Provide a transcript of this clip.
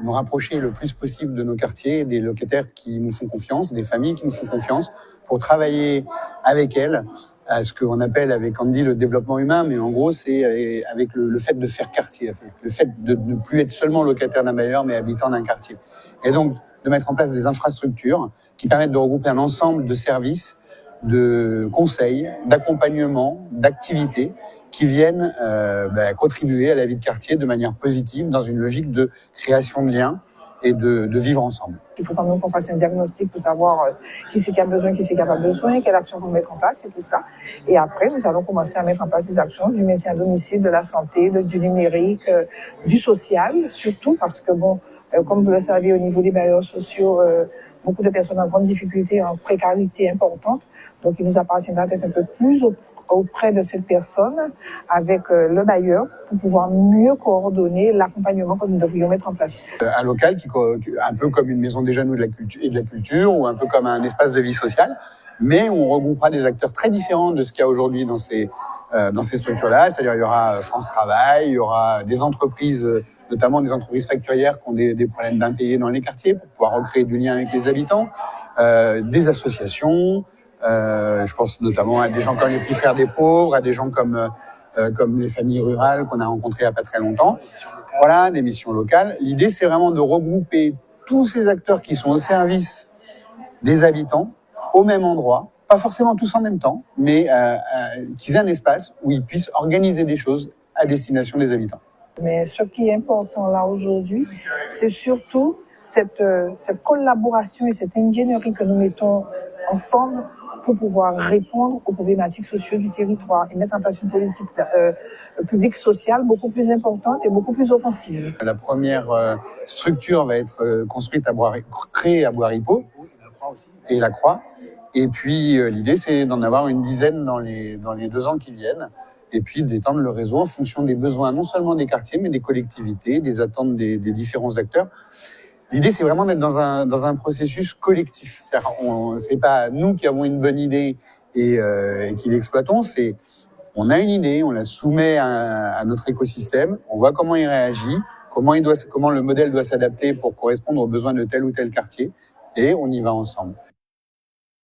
nous rapprocher le plus possible de nos quartiers, des locataires qui nous font confiance, des familles qui nous font confiance, pour travailler avec elles à ce qu'on appelle avec Andy le développement humain, mais en gros c'est avec le fait de faire quartier, le fait de ne plus être seulement locataire d'un bailleur, mais habitant d'un quartier. Et donc de mettre en place des infrastructures qui permettent de regrouper un ensemble de services, de conseils, d'accompagnement, d'activités qui viennent contribuer à la vie de quartier de manière positive dans une logique de création de liens et de vivre ensemble. Il faut quand même qu'on fasse un diagnostic pour savoir qui c'est qui a besoin, qui c'est qui n'a pas besoin, quelle action on va mettre en place et tout ça. Et après, nous allons commencer à mettre en place des actions du maintien à domicile, de la santé, du numérique, du social, surtout parce que comme vous le savez, au niveau des bailleurs sociaux, beaucoup de personnes en grande difficulté, en précarité importante. Donc, il nous appartiendra d'être un peu plus auprès de cette personne avec le bailleur pour pouvoir mieux coordonner l'accompagnement que nous devrions mettre en place. Un local qui un peu comme une maison des jeunes ou de la culture ou un peu comme un espace de vie sociale, mais où on regroupera des acteurs très différents de ce qu'il y a aujourd'hui dans ces structures-là. C'est-à-dire il y aura France Travail, il y aura des entreprises, notamment des entreprises facturières qui ont des problèmes d'impayés dans les quartiers pour pouvoir recréer du lien avec les habitants, des associations. Je pense notamment à des gens comme les petits frères des pauvres, à des gens comme les familles rurales qu'on a rencontrées il n'y a pas très longtemps. Voilà, des missions locales. L'idée, c'est vraiment de regrouper tous ces acteurs qui sont au service des habitants au même endroit, pas forcément tous en même temps, mais qu'ils aient un espace où ils puissent organiser des choses à destination des habitants. Mais ce qui est important là aujourd'hui, c'est surtout cette collaboration et cette ingénierie que nous mettons ensemble pour pouvoir répondre aux problématiques sociales du territoire et mettre en place une politique publique sociale beaucoup plus importante et beaucoup plus offensive. La première structure va être créée à Bois-Ripeau et la Croix. Et puis l'idée, c'est d'en avoir une dizaine dans les 2 ans qui viennent. Et puis d'étendre le réseau en fonction des besoins, non seulement des quartiers, mais des collectivités, des attentes des différents acteurs. L'idée, c'est vraiment d'être dans un processus collectif. C'est pas nous qui avons une bonne idée et qui l'exploitons. On a une idée, on la soumet à notre écosystème, on voit comment il réagit, comment le modèle doit s'adapter pour correspondre aux besoins de tel ou tel quartier, et on y va ensemble.